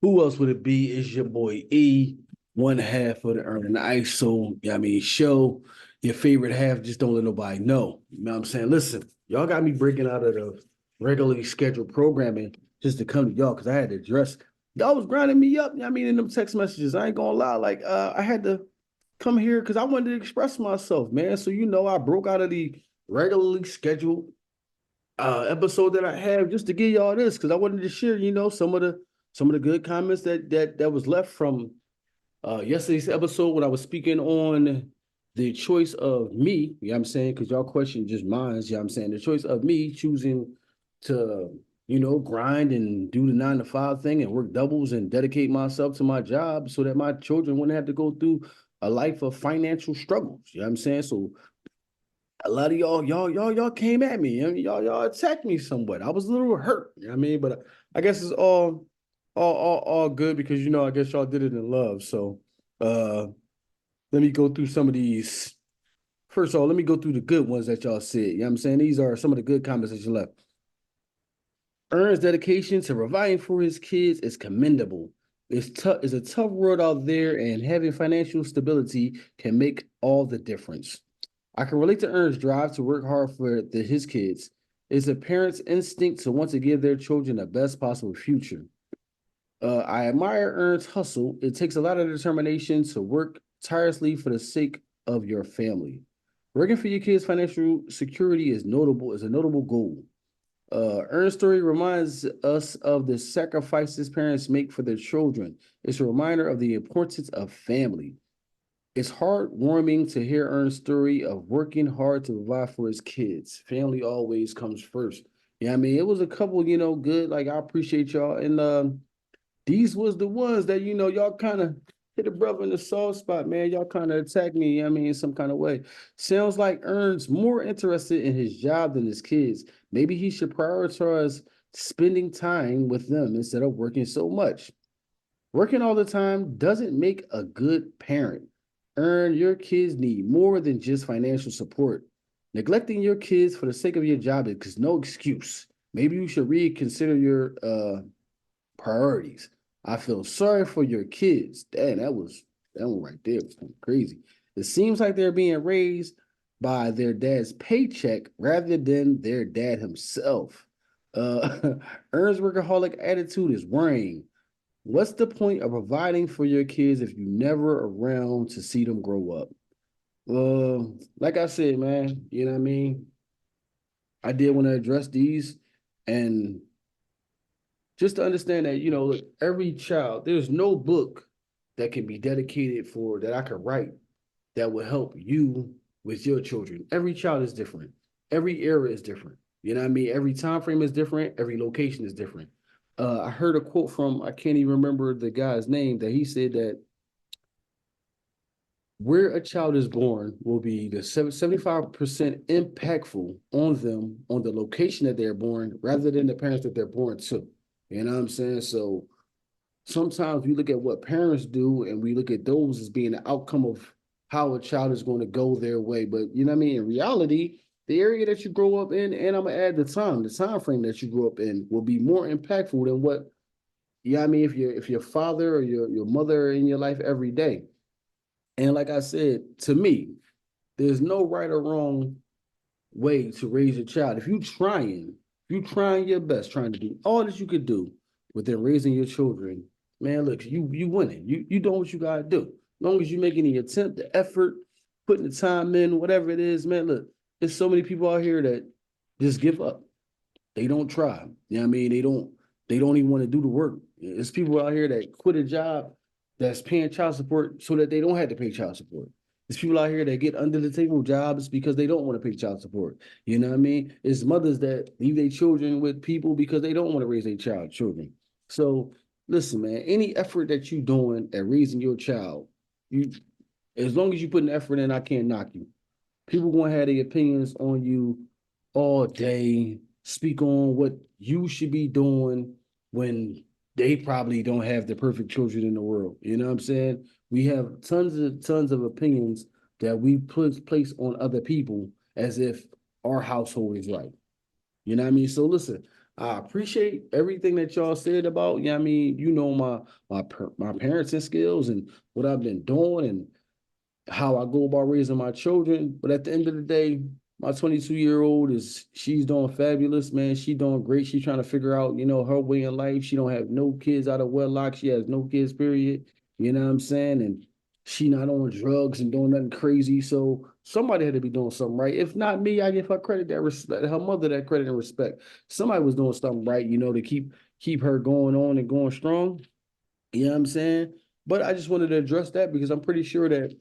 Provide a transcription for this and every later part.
Who else would it be? It's your boy E, one half of the Ern and Iso, show. Your favorite half, just don't let nobody know. You know what I'm saying? Listen, y'all got me breaking out of the regularly scheduled programming just to come to y'all because I had to address. Y'all was grinding me up, in them text messages. I ain't gonna lie. I had to come here because I wanted to express myself, man. So, I broke out of the regularly scheduled episode that I have just to give y'all this because I wanted to share, some of the good comments that was left from yesterday's episode when I was speaking on the choice of me, you know what I'm saying? Because y'all question just mine, you know what I'm saying? The choice of me choosing to, grind and do the 9 to 5 thing and work doubles and dedicate myself to my job so that my children wouldn't have to go through a life of financial struggles. You know what I'm saying? So a lot of y'all came at me. I mean, y'all attacked me somewhat. I was a little hurt. You know what I mean? But I guess it's all good because I guess y'all did it in love. So let me go through some of these. First of all, let me go through the good ones that y'all said. You know what I'm saying? These are some of the good comments that you left. Ern's dedication to providing for his kids is commendable. It's a tough world out there, and having financial stability can make all the difference. I can relate to Ern's drive to work hard for his kids. It's a parent's instinct to want to give their children the best possible future. I admire Ern's hustle. It takes a lot of determination to work tirelessly for the sake of your family. Working for your kids' financial security is a notable goal. Ern's story reminds us of the sacrifices parents make for their children. It's a reminder of the importance of family. It's heartwarming to hear Ern's story of working hard to provide for his kids. Family always comes first. Yeah, it was a couple, good. Like I appreciate y'all, and these was the ones that y'all kind of hit a brother in the soft spot, man. Y'all kind of attacked me. In some kind of way. Sounds like Ern's more interested in his job than his kids. Maybe he should prioritize spending time with them instead of working so much. Working all the time doesn't make a good parent. Your kids need more than just financial support. Neglecting your kids for the sake of your job is no excuse. Maybe you should reconsider your priorities. I feel sorry for your kids. Damn, that one right there was kind of crazy. It seems like they're being raised by their dad's paycheck rather than their dad himself. Ern's workaholic attitude is worrying. What's the point of providing for your kids if you're never around to see them grow up? Like I said, man, you know what I mean? I did want to address these and just to understand that, look, every child, there's no book that can be dedicated for that I could write that will help you with your children. Every child is different. Every era is different. You know what I mean? Every time frame is different. Every location is different. I heard a quote from, I can't even remember the guy's name, that he said that where a child is born will be the 75% impactful on them on the location that they're born rather than the parents that they're born to. You know what I'm saying? So sometimes we look at what parents do and we look at those as being the outcome of how a child is going to go their way. But you know what I mean? In reality, the area that you grow up in, and I'm gonna add the time frame that you grew up in will be more impactful than what, you know what I mean, if your father or your mother are in your life every day. And like I said, to me, there's no right or wrong way to raise a child. If you trying your best, trying to do all that you could do within raising your children, man, look, you winning. You doing what you gotta do. As long as you making the attempt, the effort, putting the time in, whatever it is, man, look, there's so many people out here that just give up. They don't try. You know what I mean? They don't even want to do the work. There's people out here that quit a job that's paying child support so that they don't have to pay child support. There's people out here that get under the table jobs because they don't want to pay child support. You know what I mean? It's mothers that leave their children with people because they don't want to raise their children. So listen, man, any effort that you're doing at raising your child, you as long as you put an effort in, I can't knock you. People gonna have their opinions on you all day, speak on what you should be doing when they probably don't have the perfect children in the world. You know what I'm saying? We have tons of opinions that we place on other people as if our household is right. You know what I mean? So listen, I appreciate everything that y'all said about, yeah, I mean, my parenting skills and what I've been doing and how I go about raising my children. But at the end of the day, my 22-year-old she's doing fabulous, man. She doing great. She's trying to figure out, her way in life. She don't have no kids out of wedlock. She has no kids, period. You know what I'm saying? And she not on drugs and doing nothing crazy. So somebody had to be doing something right. If not me, I give her credit, that respect, her mother, that credit and respect. Somebody was doing something right, to keep her going on and going strong. You know what I'm saying? But I just wanted to address that because I'm pretty sure that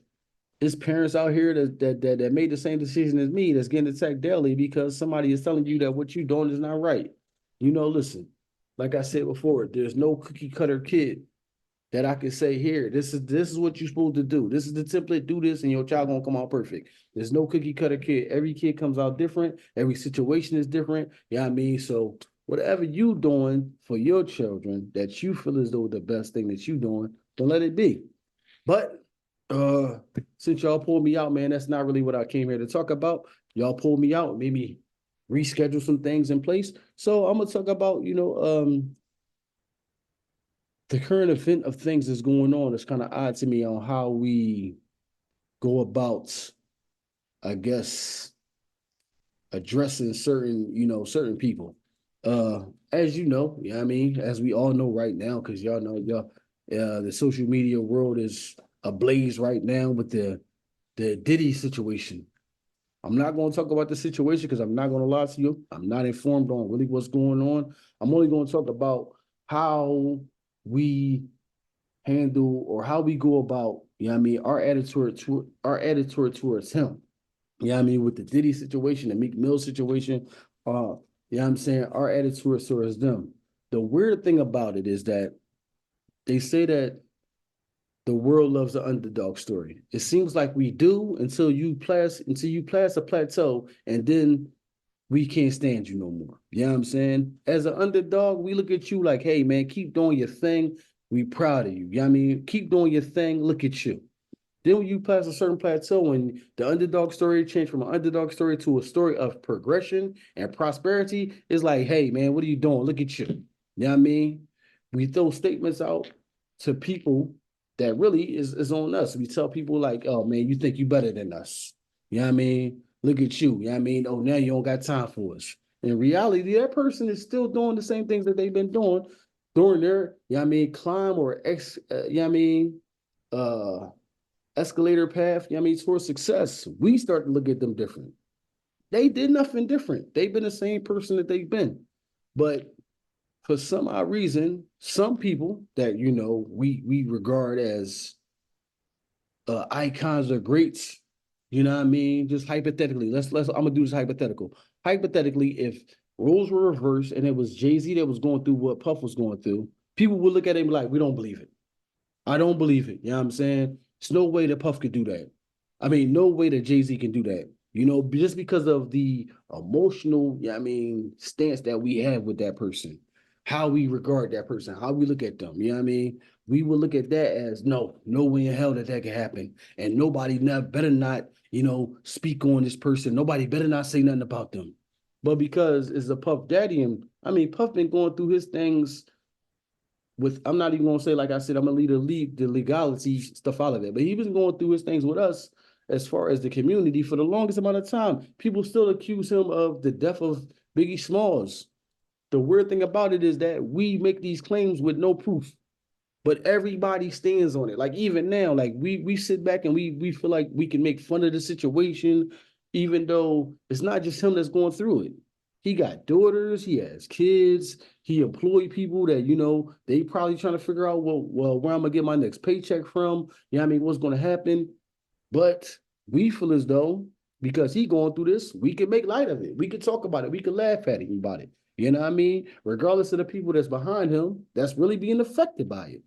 there's parents out here that made the same decision as me that's getting attacked daily because somebody is telling you that what you're doing is not right. Listen, like I said before, there's no cookie cutter kid that I can say here. This is what you're supposed to do. This is the template. Do this, and your child gonna come out perfect. There's no cookie cutter kid. Every kid comes out different. Every situation is different. You know what I mean? So whatever you doing for your children that you feel as though the best thing that you doing, don't let it be. But uh since y'all pulled me out, man, that's not really what I came here to talk about. Y'all pulled me out, maybe reschedule some things in place. So I'm gonna talk about, the current event of things that's going on. It's kind of odd to me on how we go about, I guess, addressing certain people. As you know, yeah, I mean, as we all know right now, because the social media world is ablaze right now with the Diddy situation. I'm not going to talk about the situation because I'm not going to lie to you. I'm not informed on really what's going on. I'm only going to talk about how we handle or how we go about, our attitude towards him. With the Diddy situation, the Meek Mill situation, I'm saying our attitude towards them. The weird thing about it is that they say that the world loves the underdog story. It seems like we do until you pass a plateau, and then we can't stand you no more. You know what I'm saying? As an underdog, we look at you like, hey man, keep doing your thing. We proud of you. You know what I mean? Keep doing your thing. Look at you. Then when you pass a certain plateau and the underdog story changed from an underdog story to a story of progression and prosperity, it's like, hey man, what are you doing? Look at you. You know what I mean? We throw statements out to people that really is on us. We tell people like, oh man, you think you better than us. You know what I mean? Look at you. You know what I mean? Oh, now you don't got time for us. In reality, that person is still doing the same things that they've been doing during their, climb or uh escalator path, towards success. We start to look at them different. They did nothing different. They've been the same person that they've been. But for some odd reason, some people that we regard as icons or greats, just hypothetically, I'm gonna do this hypothetical. Hypothetically, if roles were reversed and it was Jay-Z that was going through what Puff was going through, people would look at him like, we don't believe it. I don't believe it. You know what I'm saying? There's no way that Puff could do that. I mean, no way that Jay-Z can do that. Just because of the emotional, stance that we have with that person, how we regard that person, how we look at them. You know what I mean? We will look at that as no way in hell that can happen. And nobody better not, speak on this person. Nobody better not say nothing about them. But because it's a Puff Daddy, and Puff been going through his things I'm not even gonna say, like I said, I'm gonna leave the legality stuff out of it. But he was going through his things with us as far as the community for the longest amount of time. People still accuse him of the death of Biggie Smalls. The weird thing about it is that we make these claims with no proof, but everybody stands on it. Like even now, like we sit back and we feel like we can make fun of the situation, even though it's not just him that's going through it. He got daughters, he has kids, he employed people that they probably trying to figure out where I'm gonna get my next paycheck from. What's gonna happen? But we feel as though because he going through this, we can make light of it. We can talk about it. We can laugh at him about it. You know what I mean? Regardless of the people that's behind him, that's really being affected by it.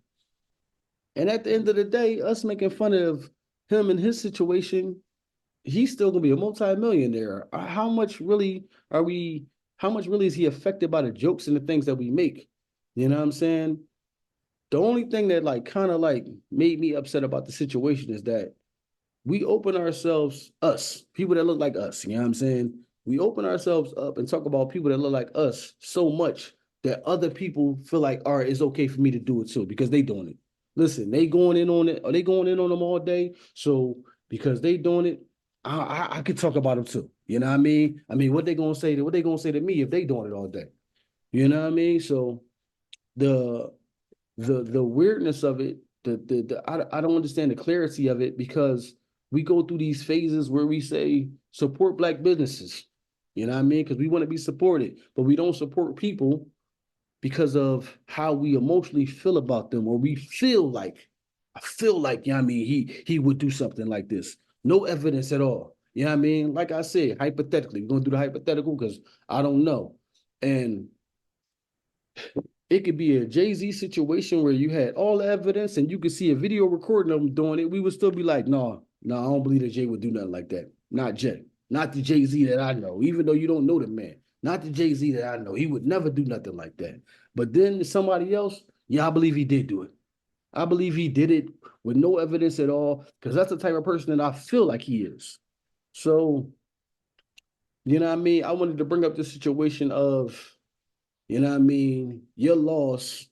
And at the end of the day, us making fun of him and his situation, he's still gonna be a multi-millionaire. How much really are we? How much really is he affected by the jokes and the things that we make? You know what I'm saying? The only thing that kind of made me upset about the situation is that we open ourselves, us, people that look like us, you know what I'm saying? we open ourselves up and talk about people that look like us so much that other people feel like, all right, it's okay for me to do it too because they doing it. Listen, they going in on it. Are they going in on them all day? So because they doing it, I could talk about them too. You know what I mean? I mean, what they gonna say? What they gonna say to me if they doing it all day? You know what I mean? So the the weirdness of it, I don't understand the clarity of it because we go through these phases where we say support black businesses. You know what I mean? Because we want to be supported, but we don't support people because of how we emotionally feel about them, or we feel like, I feel like, you know what I mean, he would do something like this. No evidence at all. You know what I mean? Like I said, hypothetically, we're gonna do the hypothetical because I don't know. And it could be a Jay-Z situation where you had all the evidence and you could see a video recording of them doing it. We would still be like, no, I don't believe that Jay would do nothing like that. Not Jay. Not the Jay-Z that I know, even though you don't know the man. Not the Jay-Z that I know. He would never do nothing like that. But then somebody else, yeah, I believe he did do it. I believe he did it with no evidence at all, because that's the type of person that I feel like he is. So, you know what I mean? I wanted to bring up the situation of, you know what I mean, your loss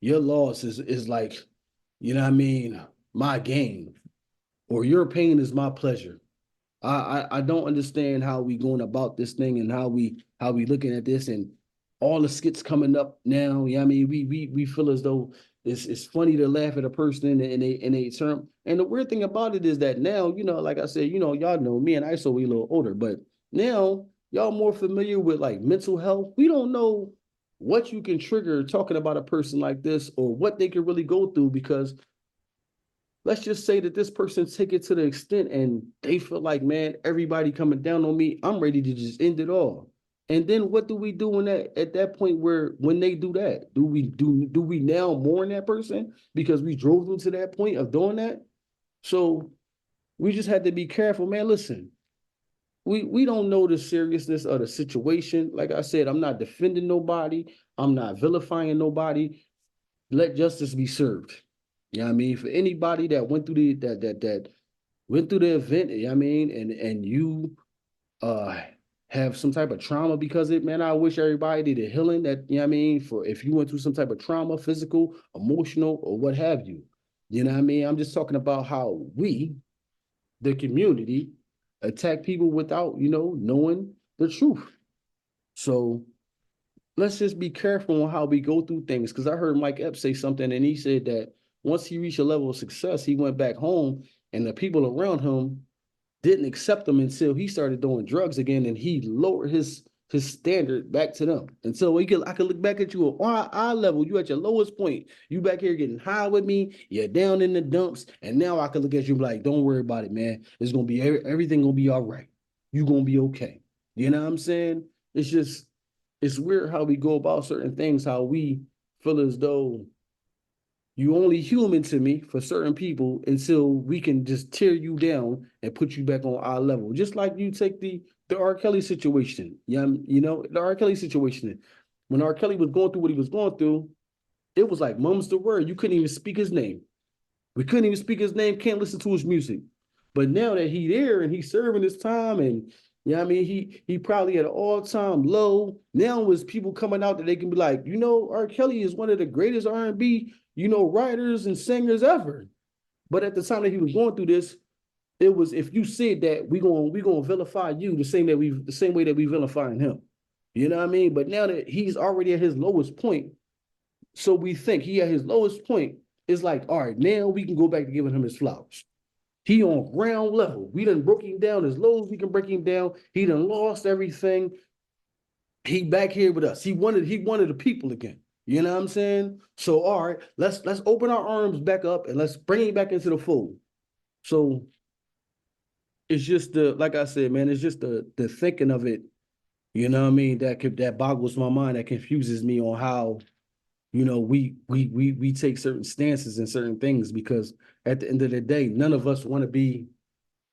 is like, you know what I mean, my gain, or your pain is my pleasure. I don't understand how we going about this thing and how we looking at this and all the skits coming up now. Yeah, I mean, we feel as though it's funny to laugh at a person in a term. And the weird thing about it is that now, like I said, y'all know me and ISO, we a little older, but now y'all more familiar with like mental health. We don't know what you can trigger talking about a person like this, or what they can really go through, because let's just say that this person take it to the extent and they feel like, man, everybody coming down on me, I'm ready to just end it all. And then what do we do in that at that point, where when they do that? Do we now mourn that person because we drove them to that point of doing that? So we just had to be careful, man. Listen, we don't know the seriousness of the situation. Like I said, I'm not defending nobody, I'm not vilifying nobody. Let justice be served. You know what I mean? For anybody that went through that went through the event, you know what I mean, and you uh have some type of trauma because of it, man, I wish everybody did a healing, that, you know what I mean, for if you went through some type of trauma, physical, emotional, or what have you. You know what I mean? I'm just talking about how we, the community, attack people without, knowing the truth. So let's just be careful on how we go through things. Because I heard Mike Epps say something, and he said that once he reached a level of success, he went back home, and the people around him didn't accept him until he started doing drugs again, and he lowered his standard back to them. And so I could look back at you on eye level. You at your lowest point. You back here getting high with me. You're down in the dumps, and now I could look at you and be like, "Don't worry about it, man. It's gonna be everything gonna be all right. You gonna be okay." You know what I'm saying? It's just it's weird how we go about certain things. How we feel as though you only human to me for certain people until we can just tear you down and put you back on our level. Just like you take the R. Kelly situation. Yeah, the R. Kelly situation. When R. Kelly was going through what he was going through, it was like mum's the word. You couldn't even speak his name. We couldn't even speak his name, can't listen to his music. But now that he there and he's serving his time, and he probably at an all-time low. Now with people coming out that they can be like, R. Kelly is one of the greatest R&B, writers and singers ever. But at the time that he was going through this, it was, if you said that, we gonna vilify you the same way that we vilifying him. You know what I mean? But now that he's already at his lowest point, so we think he at his lowest point, it's like, all right, now we can go back to giving him his flowers. He on ground level. We done broke him down as low as we can break him down. He done lost everything. He back here with us. He wanted the people again. You know what I'm saying? So all right, let's open our arms back up and let's bring him back into the fold. So it's just like I said, man, it's just the thinking of it. You know what I mean? That boggles my mind. That confuses me on how we take certain stances and certain things, because at the end of the day, none of us want to be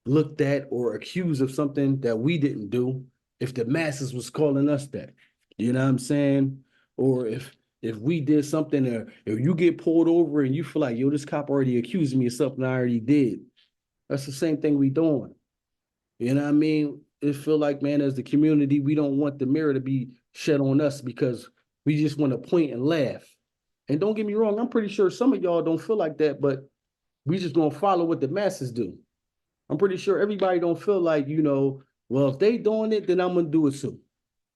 looked at or accused of something that we didn't do if the masses was calling us that. You know what I'm saying? Or if we did something, or if you get pulled over and you feel like, yo, this cop already accused me of something I already did. That's the same thing we doing. You know what I mean? it feel like, man, as the community, we don't want the mirror to be shed on us because we just want to point and laugh. And don't get me wrong, I'm pretty sure some of y'all don't feel like that, but we just gonna follow what the masses do. I'm pretty sure everybody don't feel like, well, if they doing it, then I'm gonna do it too.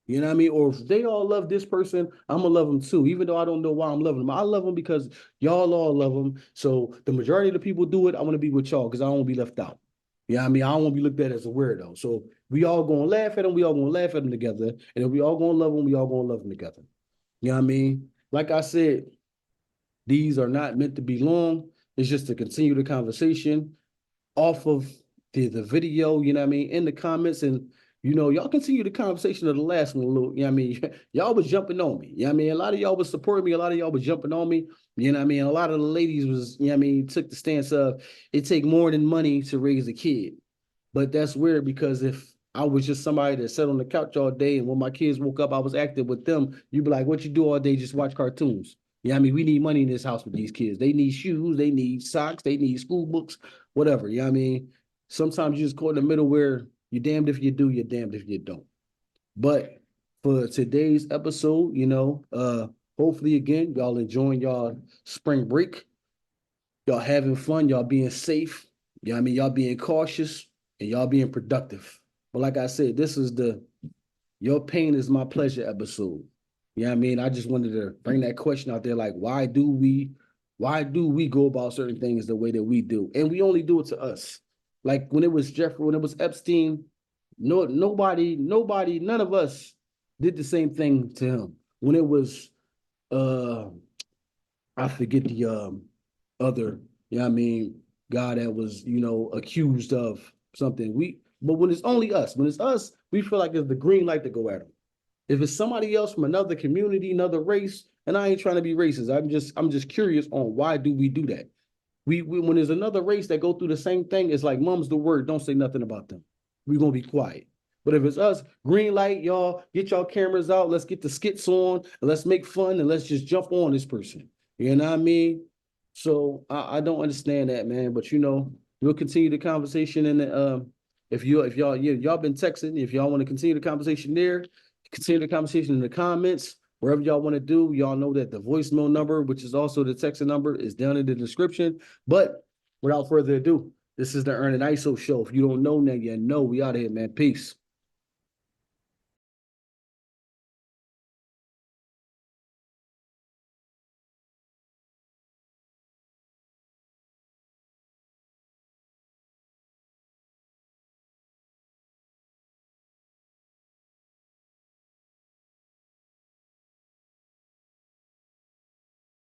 You know what I mean? Or if they all love this person, I'm gonna love them too, even though I don't know why I'm loving them. I love them because y'all all love them. So the majority of the people do it. I want to be with y'all because I don't want to be left out. You know what I mean? I don't want to be looked at as a weirdo. So we all gonna laugh at them. We all gonna laugh at them together. And if we all gonna love them, we all gonna love them together. You know what I mean? Like I said, these are not meant to be long. It's just to continue the conversation off of the video, you know what I mean, in the comments. And, y'all continue the conversation of the last one a little, you know what I mean? Y'all was jumping on me. You know what I mean? A lot of y'all was supporting me. A lot of y'all was jumping on me. You know what I mean? A lot of the ladies was, you know what I mean, took the stance of it take more than money to raise a kid. But that's weird because if I was just somebody that sat on the couch all day and when my kids woke up, I was active with them, you'd be like, what you do all day? Just watch cartoons. Yeah, I mean, we need money in this house with these kids. They need shoes, they need socks, they need school books, whatever. Yeah, I mean, sometimes you just caught in the middle where you're damned if you do, you're damned if you don't. But for today's episode, hopefully again, y'all enjoying y'all spring break. Y'all having fun, y'all being safe. Yeah, I mean, y'all being cautious and y'all being productive. But like I said, this is the Your Pain is My Pleasure episode. You know what I mean? I just wanted to bring that question out there, like, why do we go about certain things the way that we do? And we only do it to us. Like when it was Jeffrey, when it was Epstein, nobody, none of us did the same thing to him. When it was uh I forget the other, I mean, guy that was, accused of something. But when it's only us, we feel like it's the green light to go at them. If it's somebody else from another community, another race, and I ain't trying to be racist, I'm just curious on why do we do that? We when there's another race that go through the same thing, it's like mum's the word, don't say nothing about them. We're gonna be quiet. But if it's us, green light, y'all, get y'all cameras out, let's get the skits on, and let's make fun, and let's just jump on this person. You know what I mean? So I don't understand that, man. But we'll continue the conversation in the if y'all been texting, if y'all want to continue the conversation there, continue the conversation in the comments. Wherever y'all want to do, y'all know that the voicemail number, which is also the texting number, is down in the description. But without further ado, this is the Ern and Iso show. If you don't know now, you know we out of here, man. Peace.